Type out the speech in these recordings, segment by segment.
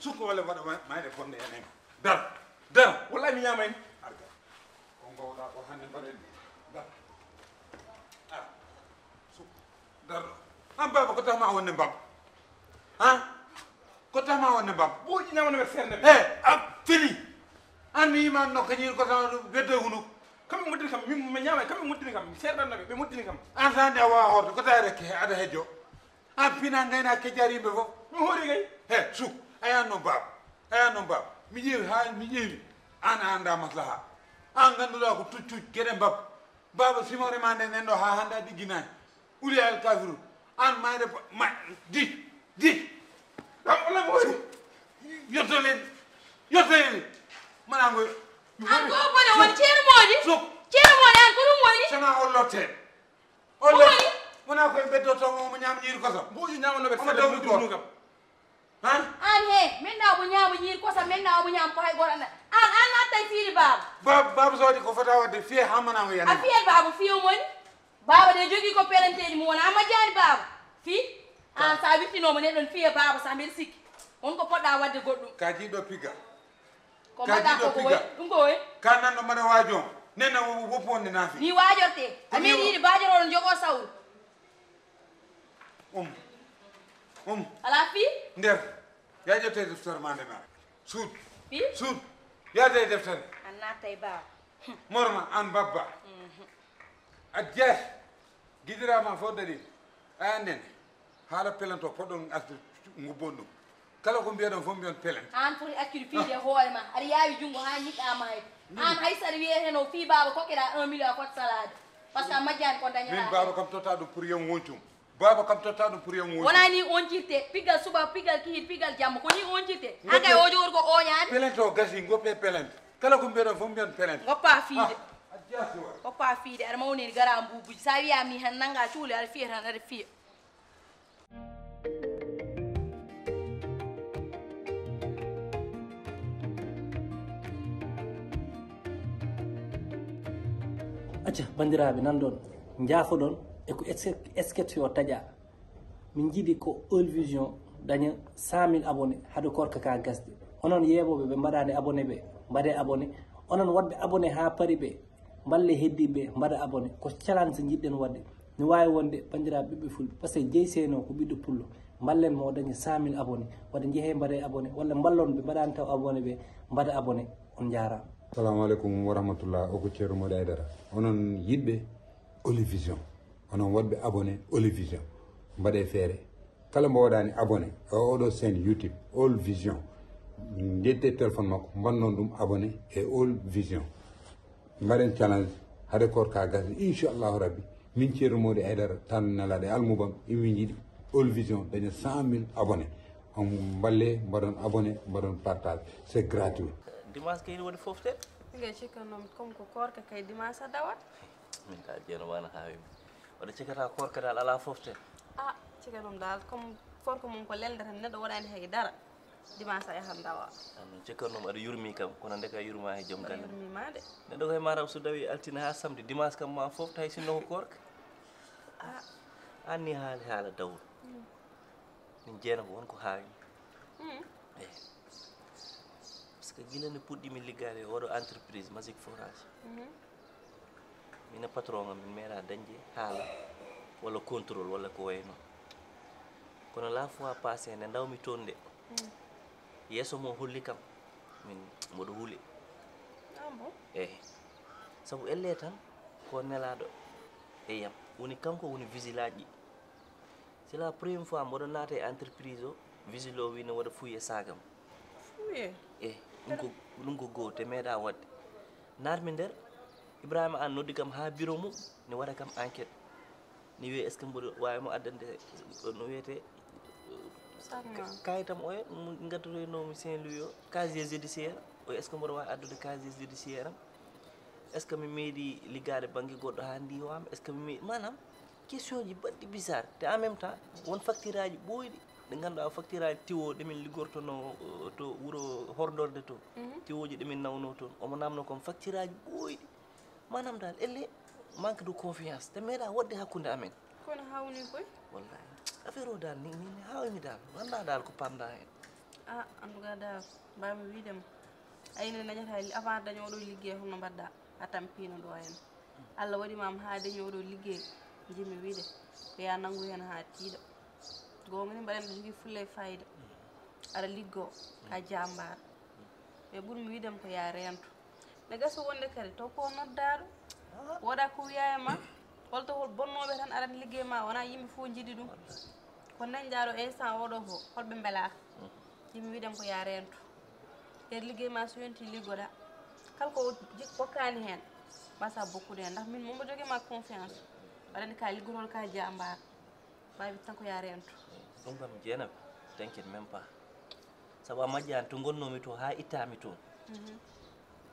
suk wala wada ma de fonde enen dar wallahi mi nyama en arga ko da ko hande bare dar suk dar am baba ko tama wonne bab ko tama wonne bab bo ji nyama no ferne fili an mi man no kanyir ko tan bedde hunu kam muddini kam mi nyama kam muddini kam serdan nabe be muddini kam an sande wa horto ko tay rek ada hejo an pina ngayna ke jarimbe fo mi hori gay suk aya no bab mi jeewi ha mi jeewi an anda maslaha an ganduda ko tuccu gede baba simore mande nen do ha handa digginani uli al kafiru an mayde ma di wala mo yotolen manango an ko bone won ceer modi an ko dum woni sana ollote mona ko beddo to mo nyam nyir ko so boju nyam no be fedde du kam an he men na bu nyam nyir ko sa men na bu nyam ko hay gor an na tay fiiri baba so di ko fata wadde fi hamana mo yana a fiel baba fi o moni baba de jogi ko pelanteji mo wona ma jaari baba fi an sa wittino mo ne don fiye baba sa mel sikki on ko podda wadde goddum kaji do piga ko mada ko boy dum ko way kan nan no mada wajo nena wo wopponde nafi ni wajorte ami yidi bajoro jogo sawru ala fi nder ya jote defter mande na sud fi sud ya de defter an natay baba morma an babba adja gidira ma fo dadi anden hala pelanto podon asdu ngubondu kala ko mbiya don fo mbiyon pelant an furi akkidu fi de hoore ma ari yawi jungo ha nyika ma hay an hay sar wiye heno fi baba ko keda 1 million fot salade parce que majjan ko dañala min baba kam tota do pour yam wontum baba kam tota do pour yam wontum wona ni on cirte pigal suba pigal ki pigal jam ko ni on cirte angay o jor ko o nyaade pelanto gasi ngoppe pelant kala ko mbiya don fo mbiyon pelant ngoppa fiide ngoppa fiide ar mawni garam bubuji sa wiya mi han nanga cuule ar fiye tan ar fiye acca bandiraɓe nan ɗon jaafoɗon eko esquete yo taƴa min jiiɗi ko All Vision daña 100 000 abonné haade korka ka gasde onon yeeɓoɓe ɓe mbaɗani abonné ɓe mbaɗe abonné onon wadɓe abonné ha paari ɓe mballe heddiɓe mbaɗa abonné ko challenge jiɗɗen wadde ne wawi wonde bandiraɓe ɓiɓɓe fulɓe par ce que jeeyi seno ko ɓiɗɗo pullo mballen mo daña 100 000 abonné wadde jeehe mbaɗe abonné walla mballon ɓe mbaɗani taw abonné ɓe mbaɗa abonné on jarama. Assalamu alaikum wa rahmatullah oko ceero moɗo aydara onon yiɗɓe All Vision onon waɗɓe abonné All Vision mbaɗe feere kala mbo waɗani abonné e oɗo chaîne YouTube All Vision jedde téléphone makko mbannon ɗum abonné e All Vision mbaɗen challenge haade korka gasde inchallahu rabbi min ceero moɗo aydara tan nelaɗe almubam imin jiiɗi All Vision daña 100 000 abonné on mballe mbaɗon abonné mbaɗon partage c'est gratuit. dimanche kay woni fofte nge cikkanom comme ko korka kay dimanche a dawat min ka jeeno wana hawi wada cikkata korka dal ala fofte cikkanom dal comme korka mum ko lelde tan neɗɗo waɗani hay dara dimanche a yahan dawa non cikkanom aɗa yurmi kam kono ndeka yurma he joom galle yurmima de neɗɗo koye matam so dawi altine ha samedi dimanche kam ma fofta hay sinno ko korka anni haala dawru min jeena ko wonko hawimi parce que gila ne puɗɗimi liggade oɗo entreprise musique forage mine patron am min meeɗa dañde haala walla contrôle walla ko way noon kono la fois passé nde dawmi toon de yeeso mo holli kam min mboɗo huuli eyi sabu elle tan ko nelaɗo e yam woni kanko woni vigilage ɗi c'est la première fois mboɗo naata e entreprise o vigile o wi ne waɗa fuye sagam fuye eyi ɗum ko goo te meeɗa wadde naatmi nder ibrahima an noddi kam ha bureau mum ne waɗa kam enquête ni wiye est ce que mboɗo wawimo addande no wiyete kayitam oya gaddatoynomi Saint Louis o casier judiciaire o est ce que mboɗo wawi addude casier judiciaire am est ce que mi meeɗi liggade banggue goɗɗo ha ndiwama est ce que mi meeɗi manam question ji baɗɗi bizarre te en même temps won facture aji ɓoyɗi ɗi ganduɗa facture aji tiwo ɗemin liggortono to wuuro hordorde to tiwoji ɗemin nawno toon omo namno comme facture aji ɓoyɗi manam dal elle manque de confiance te meeɗa wadde hakkude amen kono hawni koy wallahi affaire o dal ni hawmi dal wanda dal ko panda hen en tout cas dal mbami wiidema ayine dañata avant dañoo ɗo liggéey hono mbadda a tampino ɗo hen Allah waɗimama ha dañoo ɗo liggéey jimi wiide ko ya nangu hen ha tiiɗa gonga ni mbaɗen ɗo jogui fulle e fayida aɗa liggo ka jambar ɓe ɓuurmi wiidema ko ya rento ne gaso wonde kadi taw ko noddaɗo woɗa ko wiya e ma holto hol bonnoɓe tan arata liggéey ma wona yimɓe fof jiiɗi ɗum kono nan jaaɗo instant oɗo fo holɓe beelaka yimɓe wiidema ko ya rento e liggéey ma so yonti liggoɗa kala ko hokkani hen mbasa bokkude hen ndax min momo joguima confiance waɗande ka liggotol ka jambar mbawi tan ko ya rento ɗum kam jeenaɓe t'inquiète même pas saabu a majjani to gonnomi to ha ittami toon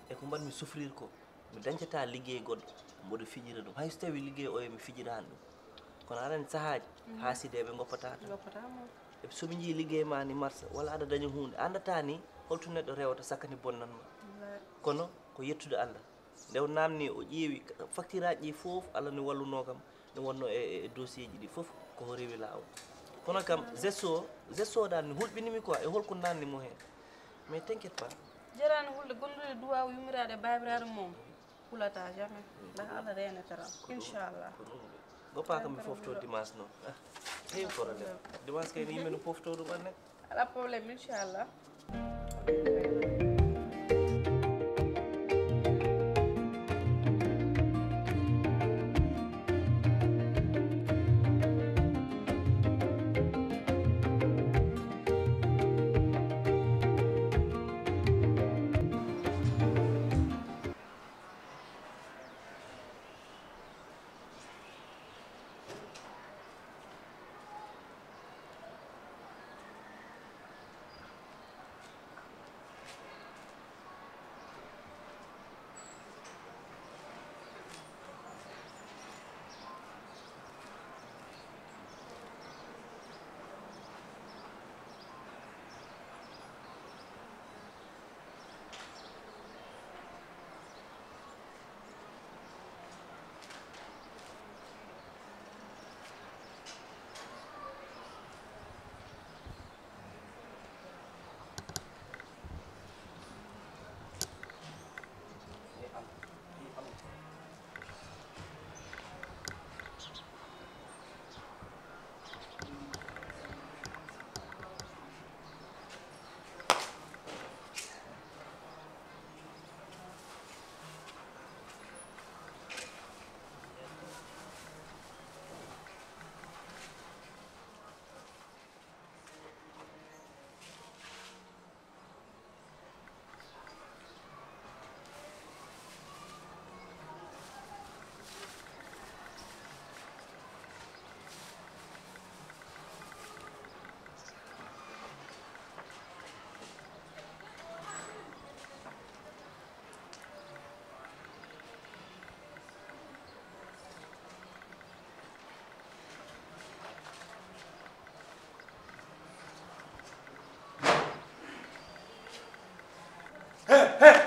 e ko mbaɗmi souffrir ko mi dañcata liggéey goɗɗo mboɗo fijira ɗum hay so tawi liggéey o mi fijirani ɗum kono aɗani sahaji haasideɓe goppatata e soɓe jii liggéey ma ni marsa walla aɗa daña hunde andata ni holto neɗɗo rewata sakkani bonnanma kono ko yettude Allah nde o namni o ƴeewi facture aji ɗi foof Allah ni walluno kam ne wonno e dossier ji ɗi foof koko rewi lawol kono kam gesto o dal ni hulɓinimi quoi e holko nannimo hen mais t'inquiète pas jarani hulde gondude duwaw yummiraɗe babiraɗo mum hulata jamais ndax Allah renetera inchallah goppa kam mi fofto dimanche noon heewi probléme dimanche kayno yimɓe no pofto ɗum anne ala probléme inchallah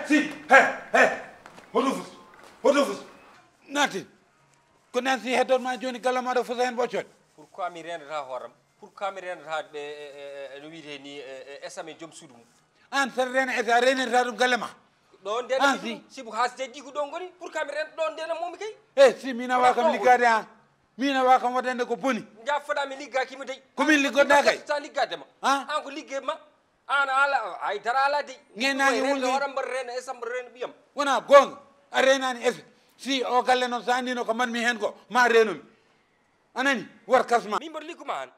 si hoto fus natin ko nansi heddon ma joni galla maɗo fusa hen ɓoccode pourquoi mi rendata hooram pourquoi mi rendata no wiite ni esame joom suudu mum an saɗa rena esa renirta ɗum galle ma ɗon ndena sibu haasde ɗi ko ɗon goni pourquoi mi renta ɗon ndena momi kay e si min awa kam liggade an min awa kam waɗande ko boni jaffoɗa mi liggakima dey komin liggoɗɗa kay sa liggadema an ko liggey ma an ala ay dara ala dey ngenani wulde hoɗam mbaɗa rena esam mbaɗa rena ɓiyam wona gonga a renani ese si o galle noon sa andino ko manmi hen ko ma renomi anani war kasma min mbaɗa ligguma an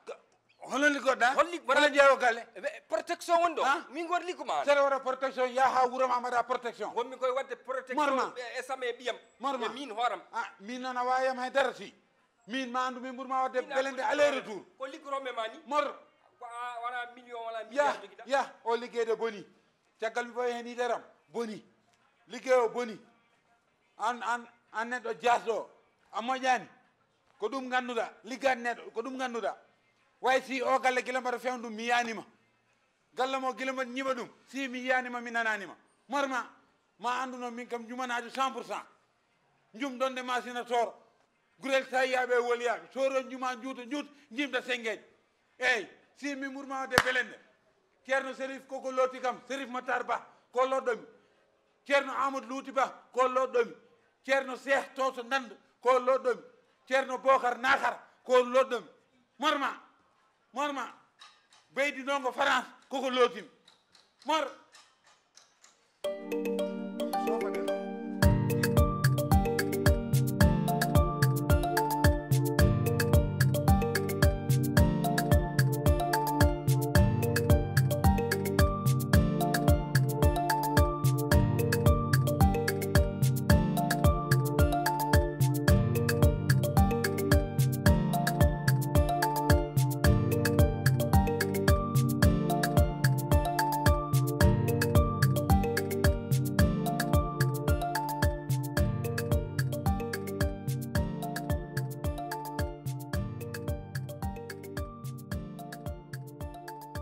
holon liggoɗɗa hono jeewo galle protection woni ɗo min goto ligguma an saɗa waɗa protection ya ha wuuro ma mbaɗa protection wonmi koye wadde protection esam e ɓiyam e min hooram min noon a wawiyam haydara si min ma andu min ɓuurma wadde belende aller retour ko liggoroɓe ma ni mor wona million wala milliard joguiɗa ya o liggeyde boni caggal mi fawi hen yideram boni liggey o boni an neɗɗo jasɗo a moƴƴani ko ɗum ganduɗa liggade neɗɗo ko ɗum ganduɗa way si o galle guila mbaɗa fewn ɗum mi yiyanima galle mo guila mbaɗa ñiɓa ɗum si mi yiyanima mi nananima morma ma anduno min kam jumanajo 100% jum ɗon de machine toro gurel sayyaɓe woliyaɓe soron juma juuto juut jimta sengueji eyyi si mi murmade belende ceerno sérif koko looti kam sérif matar ba ko loɗɗomi ceerno amadou louti ba ko loɗɗomi ceerno cheikh toto nande ko loɗɗomi ceerno bocar nakar ko loɗɗomi morma beydi nongo france koko lootimi mor